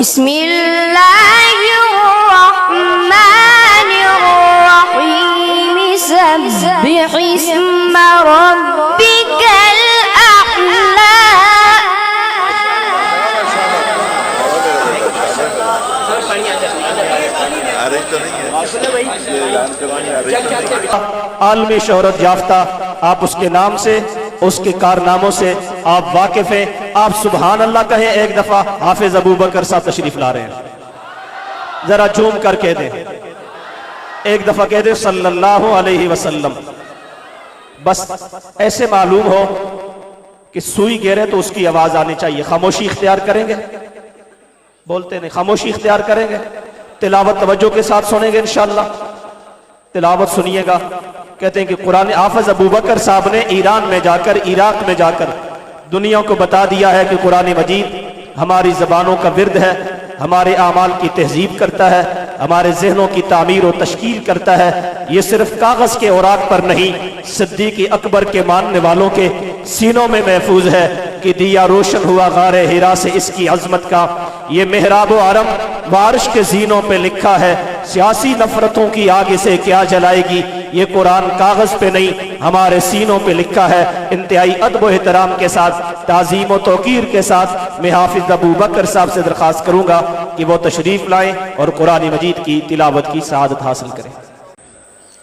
बिस्मिल्लाहिर्रहमानिर्रहीम सब्बिह इस्म रब्बिकल अअला। आलमी शोहरत याफ्ता आप उसके नाम से, उसके कारनामों से आप वाकिफ हैं। आप सुबहान अल्लाह कहें एक दफा। हाफिज अबू बकर साहब तशरीफ ला रहे हैं, जरा झूम कर कह दें, एक दफा कह दें सल्लल्लाहु अलैहि वसल्लम। बस ऐसे मालूम हो कि सुई गिरे तो उसकी आवाज आनी चाहिए। खामोशी इख्तियार करेंगे, बोलते नहीं, खामोशी इख्तियार करेंगे। तिलावत तवज्जो के साथ सुनेंगे इंशाअल्लाह। तिलावत सुनिएगा। कहते हैं कि कुरान हाफिज अबू बकर साहब ने ईरान में जाकर, इराक में जाकर दुनिया को बता दिया है कि कुरान मजीद हमारी ज़बानों का विर्द है, हमारे आमाल की तहजीब करता है, हमारे जहनों की तामीर और तश्कील करता है। ये सिर्फ कागज के औराक पर नहीं, सिद्दीक़ अकबर के मानने वालों के सीनों में महफूज है कि दिया रोशन हुआ गारे हिरा से इसकी अजमत का। ये मेहराब आरम बारिश के जीनों पे लिखा है, सियासी नफरतों की आग इसे क्या जलाएगी। ये कुरान कागज पे नहीं, हमारे सीनों पे लिखा है। इंतहाई अदब व एहतराम के साथ, ताज़ीम व तौकीर के साथ मैं हाफिज अबू बकर साहब से दरख्वास्त करूंगा कि वो तशरीफ लाएं और कुरान मजीद की तिलावत की सआदत हासिल करें।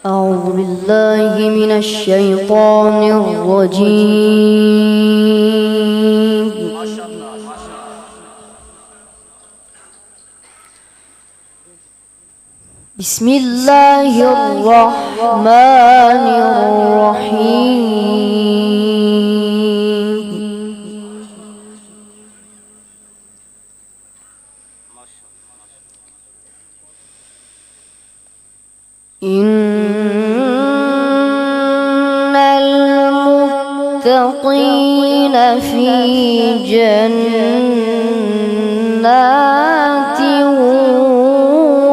अऊज़ु बिल्लाहि मिनश शैतानिर रजीम। बिस्मिल्लाहिर्रहमानिर्रहीम। इन्नल मुत्तक़ीन फी जन्नातिन व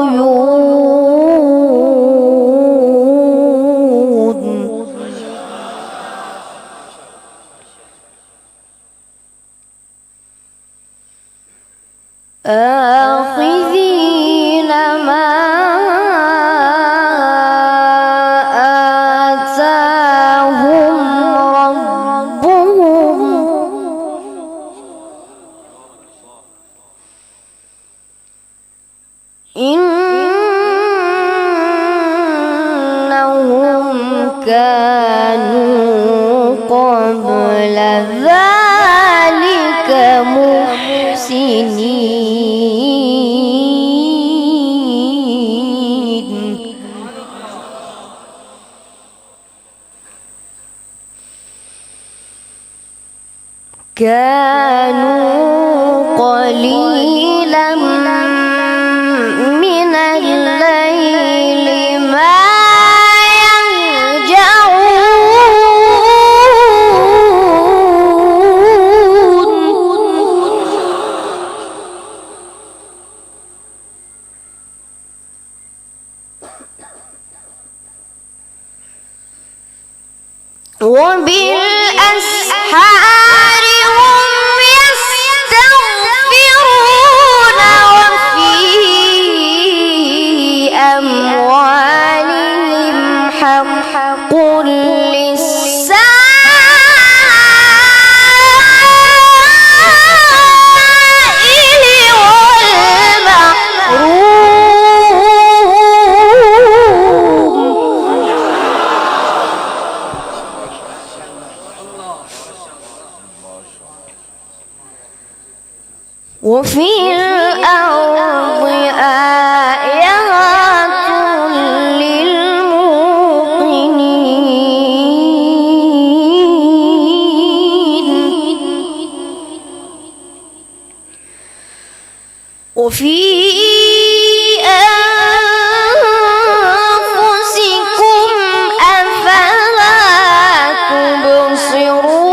उयून। आखिज़ीन मा इन्नहुम कानू क़ब्ल ज़ालिका मुहसिनीन। कानू क़लीलन मिनल लैलि मा وبالأسحار هم يستغفرون وفي أموالهم حق للسائل والمحروم. وفي الأرض آيات للموقنين. وفي أنفسكم أفلا تبصرون.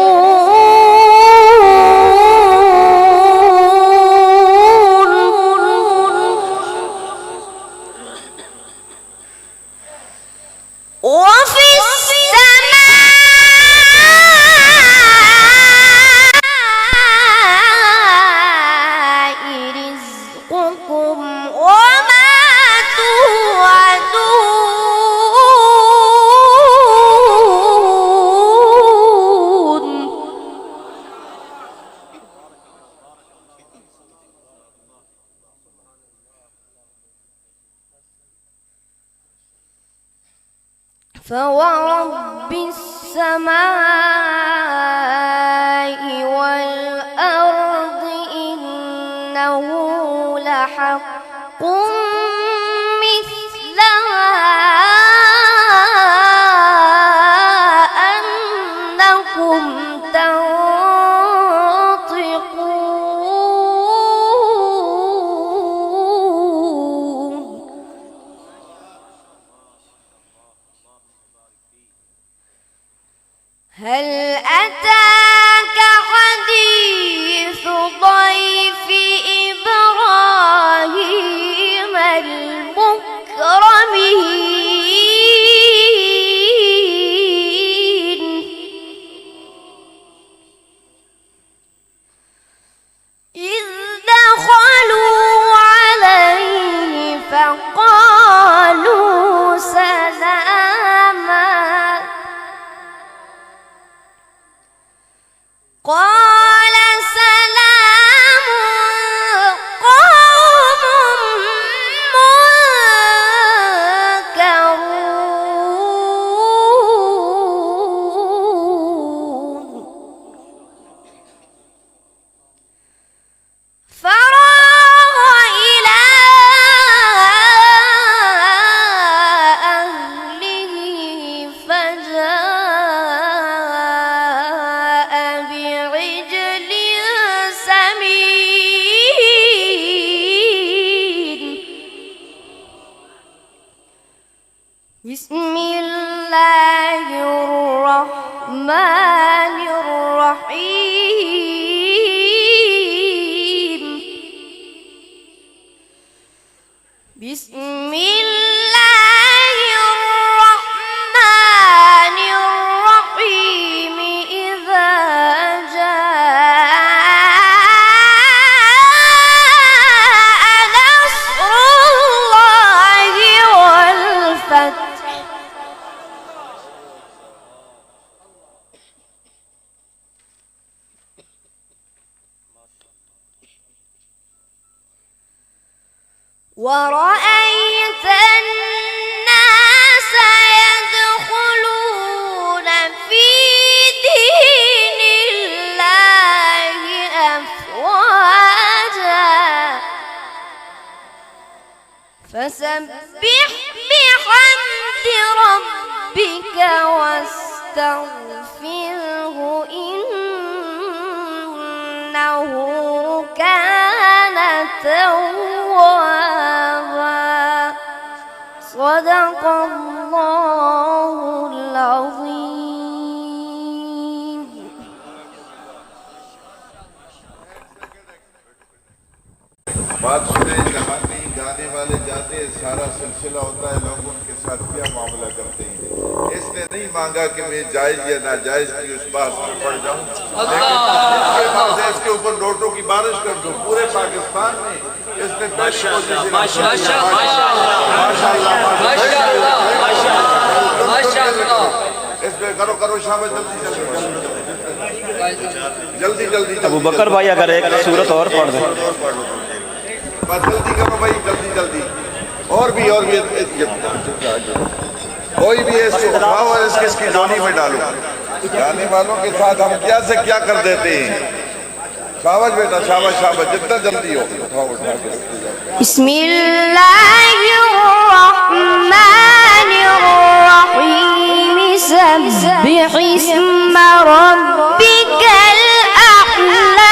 وفي السماء فورب السماء والأرض إنه لحق مثل أنكم تنطقون هل أتاك حديث ضيف إبراهيم المكرمين إذ دخلوا عليه فقالوا سلاما قال سلام قوم منكرون فراغ إلى أهله فجاء بعجل سمين بسم الله الرحمن الرحيم بسم الله الرحمن الرحيم إذا جاء نصر الله والفتح ورأيت الناس يدخلون في دين الله أفواجا فسبح بحمد ربك واستغفره إنه كان توابا صدق الله العظيم बात सुने जहाँ कहीं गाने वाले जाते हैं सारा सिलसिला होता है लोग उनके साथ क्या मामला करते हैं इसने नहीं मांगा कि मैं जायज या नाजायज की उस बात में पड़ जाऊं लेकिन इसके बाद इसके ऊपर नोटों की बारिश कर दूं पूरे पाकिस्तान में इसने पहली पोजीशन इसमें करो करो शाबाश जल्दी जल्दी जल्दी अबू बकर भाई अगर एक सूरत और पढ़ दें बस जल्दी करो भाई जल्दी जल्दी और भी कोई भी इसको उठाओ और इसकी जोनी में डालो जाने वालों के साथ हम क्या से क्या कर देते हैं शाबाश बेटा शाबाश शाबाश जितना जल्दी हो उठाओ उठा के बिस्मिल्लाहिर्रहमानिर्रहीम सब्बिह इस्म रब्बिकल अअला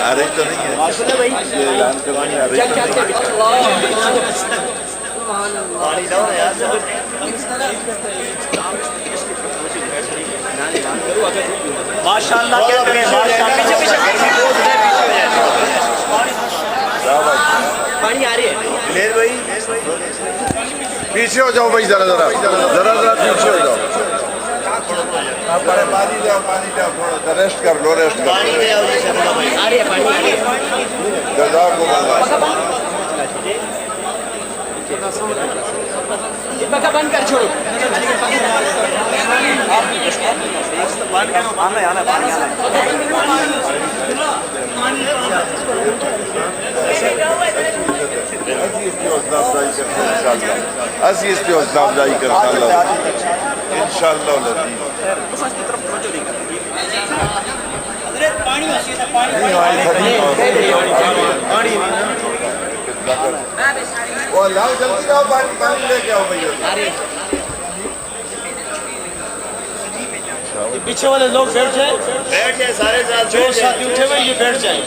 अरे तो नहीं है ये ऐलान करवानी आ रही माशाअल्लाह कहते हैं पानी आ रही है भाई पीछे हो जाओ भाई जरा जरा जरा जरा पीछे हो जाओ पानी जाओ थोड़ा सा रेस्ट कर लो रेस्ट कर आ रही है पानी आ रही है पक्का बंद कर छोड़ो اسی اس پہ حوصلہ افزائی کرتا اللہ انشاءاللہ العزیز وہ اللہ جلدی آؤ پانی لے کے آؤ بھیا پیچھے والے لوگ بیٹھ جائیں سارے جو ساتھی اٹھے ہوئے یہ بیٹھ جائیں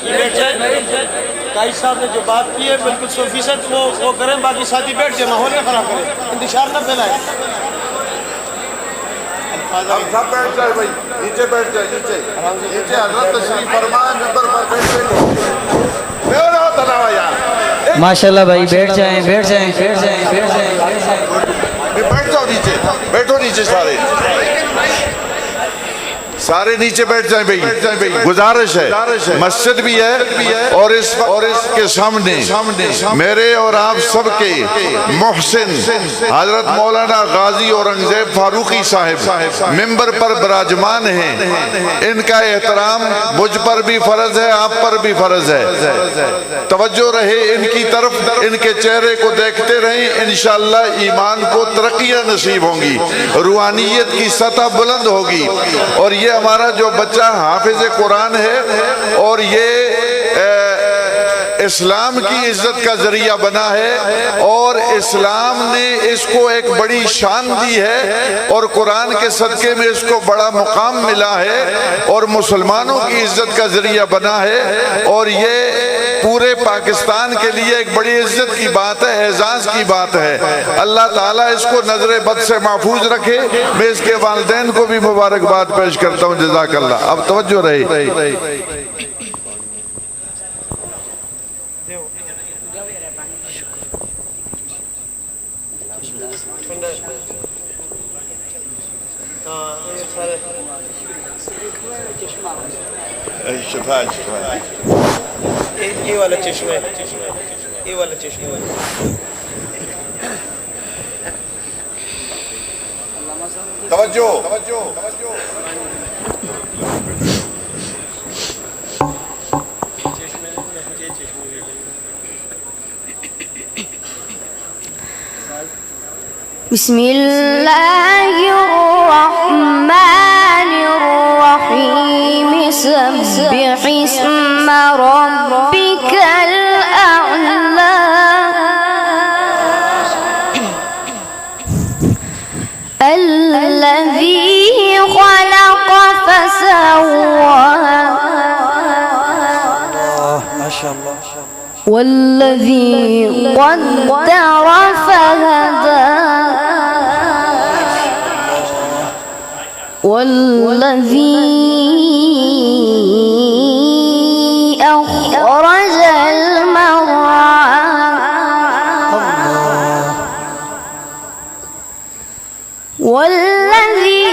قائد صاحب نے جو بات کی ہے بالکل 100% وہ کریں باقی ساتھی بیٹھ جائیں ماحول میں خراب کریں انتشار نہ پھیلائیں ہم سب بیٹھ جائے بھائی نیچے بیٹھ جائے نیچے حضرت تشریف فرمائے ممبر پر بیٹھ جائے ماشاءاللہ بھائی بیٹھ جائیں بیٹھ جاؤ نیچے بیٹھو نیچے سارے نیچے بیٹھ جائیں بھائی گزارش ہے مسجد بھی ہے اور اس کے سامنے میرے اور آپ سب کے محسن حضرت مولانا غازی اورنگزیب فاروقی صاحب ممبر پر براجمان ہیں ان کا احترام مجھ پر بھی فرض ہے آپ پر بھی فرض ہے توجہ رہے ان کی طرف ان کے چہرے کو دیکھتے رہیں انشاءاللہ ایمان کو ترقیاں نصیب ہوں گی روحانیت کی سطح بلند ہوگی اور یہ ہمارا جو بچہ حافظ قرآن ہے اور یہ اسلام کی عزت کا ذریعہ بنا ہے اور اسلام نے اس کو ایک بڑی شان دی ہے اور قرآن کے صدقے میں اس کو بڑا مقام ملا ہے اور مسلمانوں کی عزت کا ذریعہ بنا ہے اور یہ پورے پاکستان کے لیے ایک بڑی عزت کی بات ہے اعزاز کی بات ہے اللہ تعالیٰ اس کو نظر بد سے محفوظ رکھے میں اس کے والدین کو بھی مبارکباد پیش کرتا ہوں جزاک اللہ اب توجہ رہے شفا یہ والا چشمہ توجہ بسم الله الرحمن الرحيم سبح اسم ربك الأعلى الذي خلق فسوى والذي قدر فهدى والذي أخرج المرعى والذي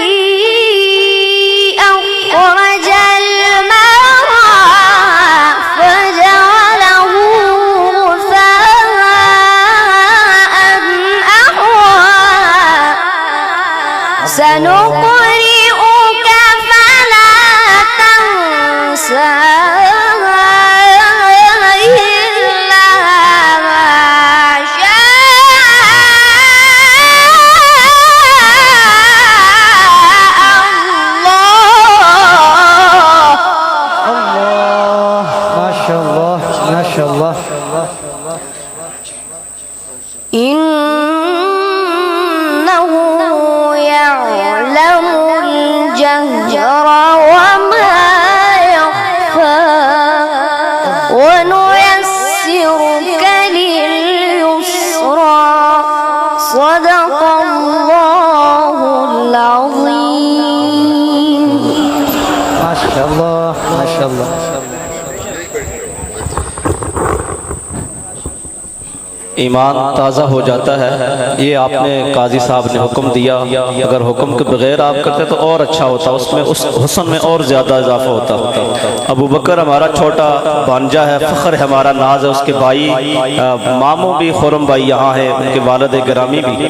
أخرج المرعى فجعله غثاء أحوى سنقرئك فلا تنسى إلا ما شاء الله ما شاء الله إنه يعلم الجهر وما يخفى ونيسرك لليسرى صدق الله العظيم ما شاء الله ما شاء الله ایمان تازہ ہو جاتا ہے یہ آپ نے قاضی صاحب نے حکم دیا اگر حکم کے بغیر آپ کرتے تو اور اچھا ہوتا اس میں اس حسن میں اور زیادہ اضافہ ہوتا ابو بکر ہمارا چھوٹا بھانجا ہے فخر ہے ہمارا ناز ہے اس کے بھائی ماموں بھی خرم بھائی یہاں ہے ان کے والد گرامی بھی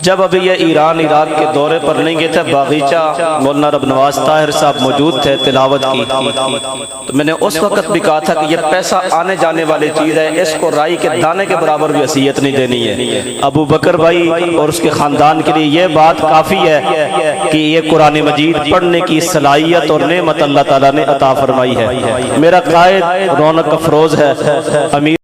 جب ابھی یہ ایران عراق کے دورے پر نہیں گئے تھے، باغیچہ مولانا رب نواز طاہر صاحب موجود تھے، تلاوت کی تو میں نے اس وقت بھی کہا تھا کہ یہ پیسہ آنے جانے والی چیز ہے، اس کو رائی کے دانے کے برابر بھی عصیت نہیں دینی ہے۔ ابو بکر بھائی اور اس کے خاندان کے لیے یہ بات کافی ہے کہ یہ قرآن مجید پڑھنے کی صلاحیت اور نعمت اللہ تعالیٰ نے عطا فرمائی ہے۔ میرا قائد رونق افروز ہے، امیر